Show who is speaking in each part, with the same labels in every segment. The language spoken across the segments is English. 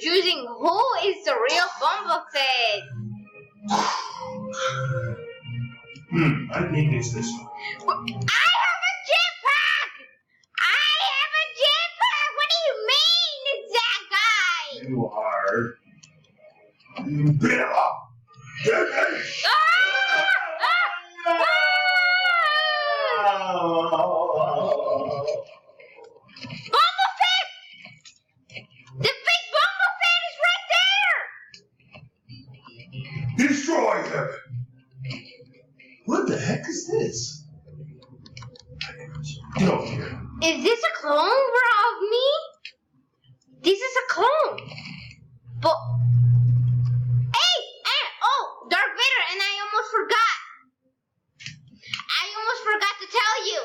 Speaker 1: choosing who is the real Bumblefoot.
Speaker 2: I think it's this one.
Speaker 1: I have a jetpack! I have a jetpack! What do you mean it's that guy?
Speaker 2: You are. You bit up.
Speaker 1: Bumblefoot! The big Bumblefoot is right there!
Speaker 2: Destroy him! What the heck is this? Get over here.
Speaker 1: Is this a clone of me? This is a clone. But hey, oh, Darth Vader, and I almost forgot. I almost forgot to tell you.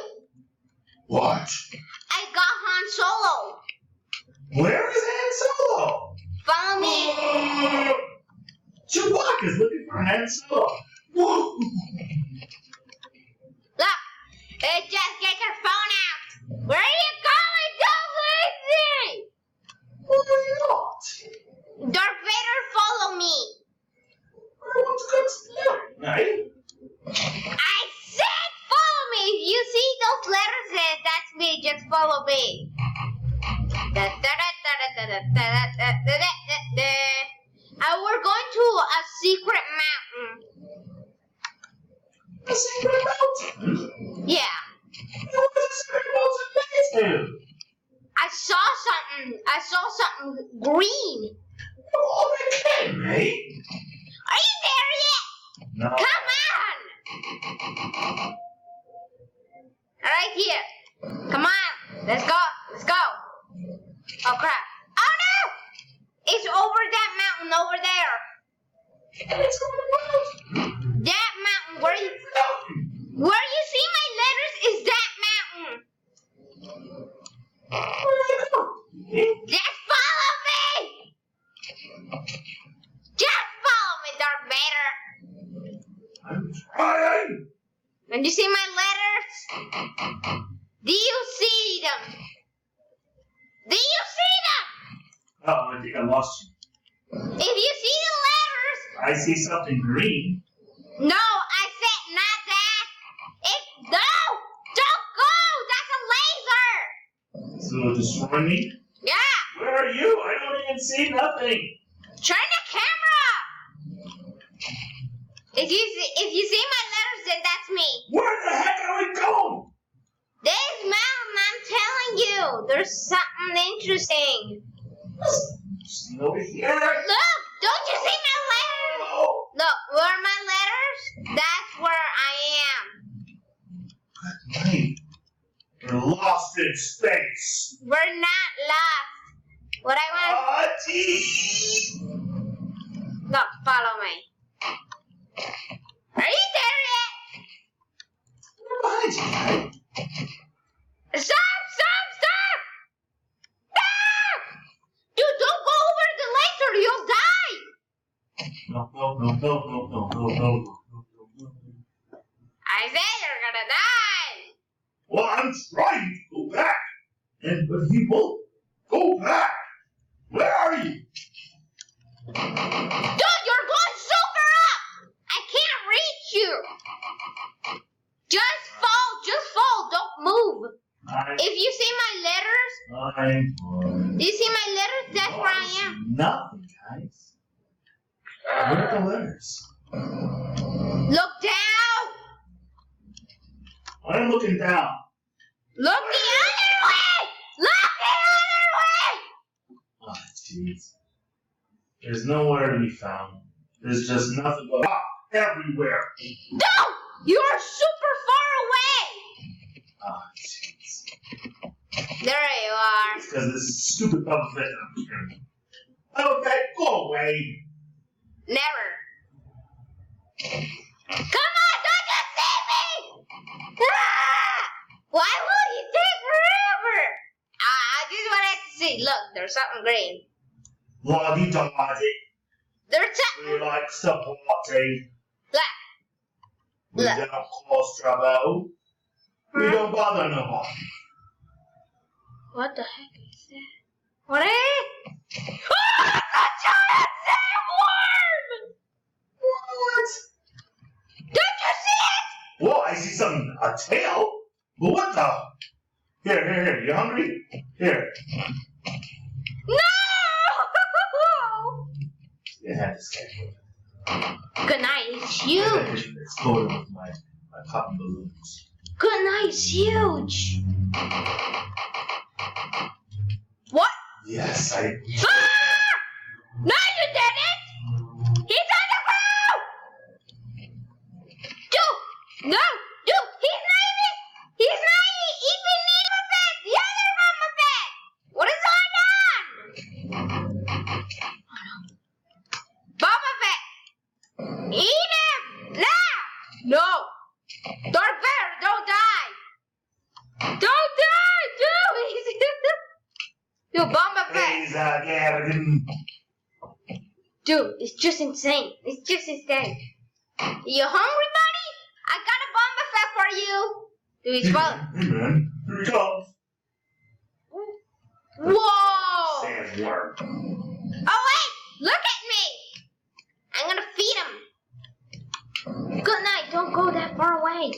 Speaker 2: What?
Speaker 1: I got Han Solo.
Speaker 2: Where is Han Solo?
Speaker 1: Follow me.
Speaker 2: Chewbacca's looking for Han Solo. Whoa.
Speaker 1: Look, just get your phone out. Where are you going? Don't listen.
Speaker 2: Why not?
Speaker 1: Darth Vader, follow me.
Speaker 2: I want to go to the right?
Speaker 1: I said follow me. If you see those letters, that's me. Just follow me. We're going to a secret mountain.
Speaker 2: A secret mountain?
Speaker 1: Yeah.
Speaker 2: What is a secret mountain next to?
Speaker 1: I saw something green.
Speaker 2: Oh, okay, mate.
Speaker 1: Are you there yet?
Speaker 2: No.
Speaker 1: Come on. Right here. Come on. Let's go. Let's go. Oh, crap. Oh, no. It's over that mountain over there.
Speaker 2: It's over the mountain.
Speaker 1: That mountain where you see my letters is that mountain. Just follow me. Just follow me, Darth Vader.
Speaker 2: I'm trying.
Speaker 1: When you see my letters, do you see them? Do you see them?
Speaker 2: Oh, I think I lost you.
Speaker 1: If you see the letters,
Speaker 2: I see something green.
Speaker 1: no, I said not that. No, don't go. That's a laser.
Speaker 2: So destroy me?
Speaker 1: Yeah,
Speaker 2: Where are you? I don't even see nothing.
Speaker 1: turn the camera. If you see my letters, then that's me.
Speaker 2: Where the heck are we going?
Speaker 1: This mountain, I'm telling you, there's something interesting.
Speaker 2: See over here.
Speaker 1: Look, don't you see my letters?
Speaker 2: Oh,
Speaker 1: Look, where are my letters? That's where I am.
Speaker 2: wait. You're lost in space.
Speaker 1: We're not lost. What I want, look, follow me. Are you there yet?
Speaker 2: Behind you, right?
Speaker 1: Stop! Stop! Dude, don't go over the laser, you'll die.
Speaker 2: No.
Speaker 1: I said you're gonna die.
Speaker 2: Well, I'm trying to go back. But he won't go back. Where are you?
Speaker 1: Dude, you're going super up. I can't reach you. Just fall, don't move. If you see my letters, do you see my letters? That's where I am.
Speaker 2: Nothing, guys. Where are the letters?
Speaker 1: Look down.
Speaker 2: I'm looking down.
Speaker 1: Look the other way. Look the other way.
Speaker 2: Oh, jeez. There's nowhere to be found. There's just nothing but rock everywhere.
Speaker 1: No, you're super far away.
Speaker 2: Oh, jeez.
Speaker 1: There you are.
Speaker 2: It's because this stupid Bubba Fett I'm scared. Okay, go away.
Speaker 1: Never. Come on, don't you see me? Ah! Why will you take forever? I just wanted to see. Look, there's something green.
Speaker 2: Lottie-dottie.
Speaker 1: There's something.
Speaker 2: We like to party.
Speaker 1: Look.
Speaker 2: We
Speaker 1: Look.
Speaker 2: don't cause trouble. We don't bother nobody.
Speaker 1: What the heck is that? What is it? Ah! giant sandworm!
Speaker 2: What?
Speaker 1: Don't you see it?
Speaker 2: Whoa, I see a tail. But what the? Here. You hungry? Here.
Speaker 1: No!
Speaker 2: You had this guy.
Speaker 1: Good night, it's
Speaker 2: I
Speaker 1: huge.
Speaker 2: exploded with my popping balloons.
Speaker 1: Good night, it's huge. What?
Speaker 2: Yes, I.
Speaker 1: Ah! No, you didn't! He's on the ground! Dude! No! Dude! He's not even Mama Fett! The other Mama Fett! What is going on? Mama Fett! Eat him! Now! No! Dark Bear, don't die! Don't die! Dude! Dude, Mama Fett!
Speaker 2: He's again.
Speaker 1: Dude, it's just insane. It's just insane. You hungry, buddy? I got a Bomba Fett for you. Dude, he's falling.
Speaker 2: Hey man, here he comes.
Speaker 1: Whoa!
Speaker 2: Sandworm.
Speaker 1: Oh, wait! Look at me! I'm gonna feed him. Good night. Don't go that far away.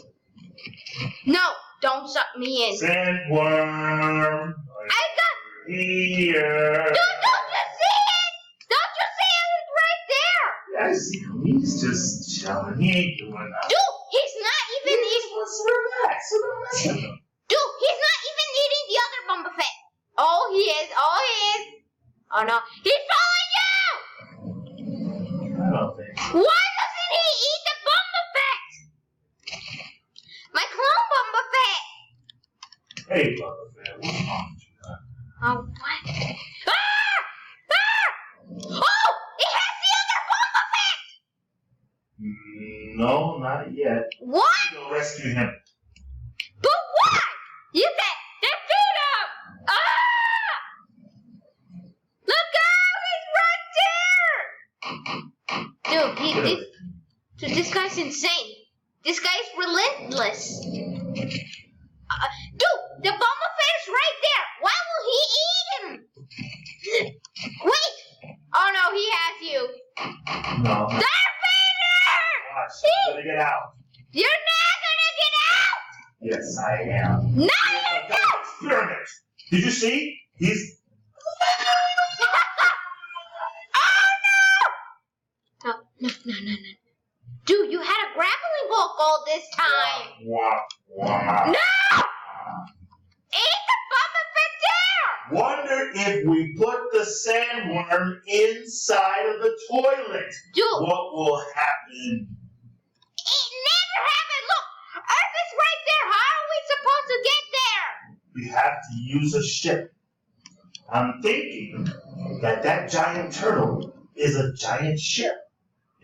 Speaker 1: No, don't suck me in.
Speaker 2: Sandworm.
Speaker 1: I got...
Speaker 2: Here.
Speaker 1: Dude, don't you see it? Don't you see it? It's right there.
Speaker 2: I see him. He's just chilling. He ain't doing nothing.
Speaker 1: Dude, he's not even eating...
Speaker 2: Relax.
Speaker 1: Dude, he's not even eating the other Bomba Fett. Oh, he is. Oh, he is. Oh, no. He's following you!
Speaker 2: I don't think so.
Speaker 1: Why doesn't he eat the Bomba Fett? My clone Bomba Fett.
Speaker 2: Hey, Bubba Fett, what's wrong with you?
Speaker 1: Oh, what? Ah! Ah! Oh, it has the other Bomba Fett!
Speaker 2: No, not yet.
Speaker 1: What?
Speaker 2: Go rescue him.
Speaker 1: But why? You said defeat him! Ah! Look out! He's right there! Dude, this guy's insane. This guy's relentless. Dude, the Bomba Fett is right there. Why will he eat him? Wait! Oh no, he has you.
Speaker 2: No.
Speaker 1: Darth Vader!
Speaker 2: Gosh, I'm gonna get out.
Speaker 1: You're not gonna get out!
Speaker 2: Yes, I am.
Speaker 1: No,
Speaker 2: It's
Speaker 1: you're
Speaker 2: a
Speaker 1: not!
Speaker 2: experiment. Did you see? He's.
Speaker 1: Oh no! No. Dude, you had a grappling hook all this time.
Speaker 2: Wah, wah.
Speaker 1: No! Eat the Bomba Fett there!
Speaker 2: Wonder if we put the sandworm inside of the toilet.
Speaker 1: Dude,
Speaker 2: What will happen?
Speaker 1: it never happened. Look, Earth is right there. How are we supposed to get there?
Speaker 2: We have to use a ship. I'm thinking that giant turtle is a giant ship.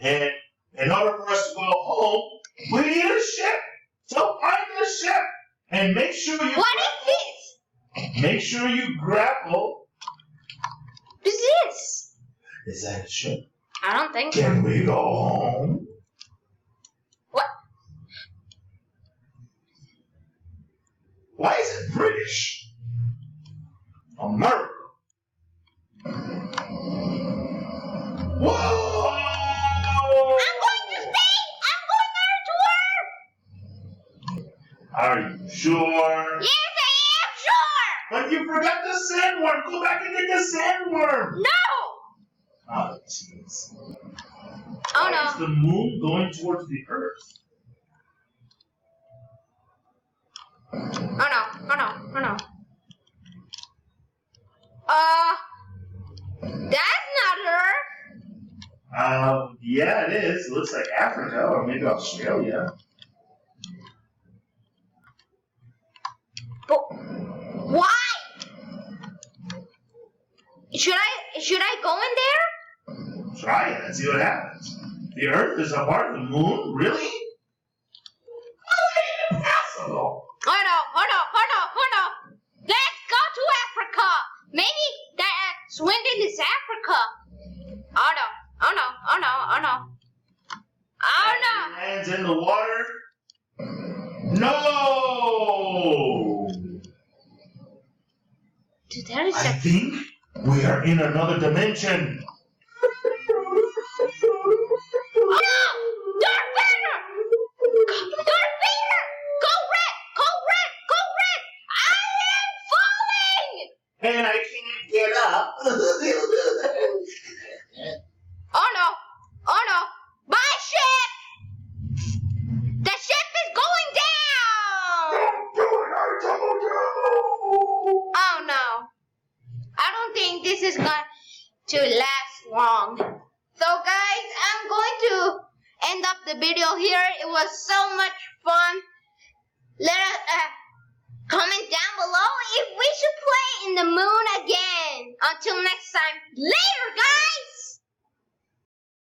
Speaker 2: And in order for us to go home, we need a ship. So find the ship and make sure you
Speaker 1: What is this?
Speaker 2: make sure you grapple.
Speaker 1: What is this?
Speaker 2: Is that a ship?
Speaker 1: I don't think so.
Speaker 2: Can we go home?
Speaker 1: What?
Speaker 2: Why is it British? America. Whoa!
Speaker 1: I'm going to space! I'm going there to Earth!
Speaker 2: Are you sure?
Speaker 1: Yes, I am sure!
Speaker 2: But you forgot the sandworm. Go back and get the sandworm.
Speaker 1: No!
Speaker 2: Oh, jeez.
Speaker 1: Oh
Speaker 2: Why is
Speaker 1: no.
Speaker 2: the moon going towards the Earth?
Speaker 1: Oh no. That's not Earth.
Speaker 2: Yeah, it is. It looks like Africa or maybe Australia.
Speaker 1: But why? Should I go in there?
Speaker 2: Try it and see what happens. The Earth is a part of the moon? Really? Impossible.
Speaker 1: Oh no. Let's go to Africa. Maybe that Swindon is Africa. Oh no.
Speaker 2: He lands in the water. No!
Speaker 1: Dude, that is
Speaker 2: I think we are in another dimension. and I can't get up.
Speaker 1: Oh no! Oh no! My ship! The ship is going down!
Speaker 2: Don't do it, I told you!
Speaker 1: Oh no. I don't think this is going to last long. So guys, I'm going to end up the video here. It was so much fun. Let us comment down below if we should play in the moon again. Until next time, later guys!